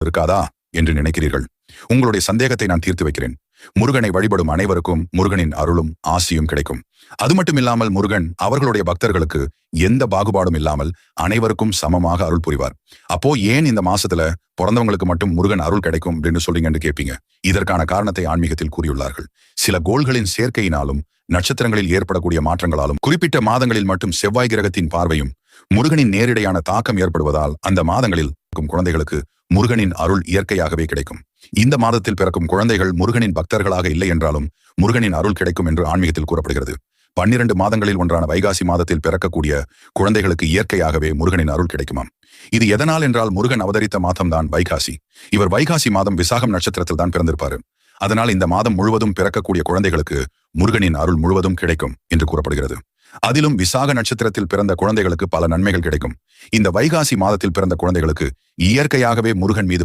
இருக்காதா என்று நினைக்கிறீர்கள்? உங்களுடைய சந்தேகத்தை நான் தீர்த்து வைக்கிறேன். முருகனை வழிபடும் அனைவருக்கும் முருகனின் அருளும் ஆசியும் கிடைக்கும். அது மட்டும் இல்லாமல் முருகன் அவர்களுடைய பக்தர்களுக்கு எந்த பாகுபாடும் இல்லாமல் அனைவருக்கும் சமமாக அருள் புரிவார். அப்போ ஏன் இந்த மாசத்துல பிறந்தவங்களுக்கு மட்டும் முருகன் அருள் கிடைக்கும் அப்படின்னு சொல்றீங்கன்னு கேட்பீங்க. இதற்கான காரணத்தை ஆன்மீகத்தில் கூறியுள்ளார்கள். சில கோள்களின் சேர்க்கையினாலும் நட்சத்திரங்களில் ஏற்படக்கூடிய மாற்றங்களாலும் குறிப்பிட்ட மாதங்களில் மட்டும் செவ்வாய் கிரகத்தின் பார்வையும் முருகனின் நேரிடையான தாக்கம் ஏற்படுவதால் அந்த மாதங்களில் குழந்தைகளுக்கு முருகனின் அருள் இயற்கையாகவே கிடைக்கும். இந்த மாதத்தில் பிறக்கும் குழந்தைகள் முருகனின் பக்தர்களாக இல்லை என்றாலும் முருகனின் அருள் கிடைக்கும் என்று ஆன்மீகத்தில் கூறப்படுகிறது. 12 மாதங்களில் ஒன்றான வைகாசி மாதத்தில் பிறக்கக்கூடிய குழந்தைகளுக்கு இயற்கையாகவே முருகனின் அருள் கிடைக்குமாம். இது எதனால் என்றால் முருகன் அவதரித்த மாதம்தான் வைகாசி. இவர் வைகாசி மாதம் விசாகம் நட்சத்திரத்தில் தான் பிறந்திருப்பாரு. அதனால் இந்த மாதம் முழுவதும் பிறக்கக்கூடிய குழந்தைகளுக்கு முருகனின் அருள் முழுவதும் கிடைக்கும் என்று கூறப்படுகிறது. அதிலும் விசாக நட்சத்திரத்தில் பிறந்த குழந்தைகளுக்கு பல நன்மைகள் கிடைக்கும். இந்த வைகாசி மாதத்தில் பிறந்த குழந்தைகளுக்கு இயற்கையாகவே முருகன் மீது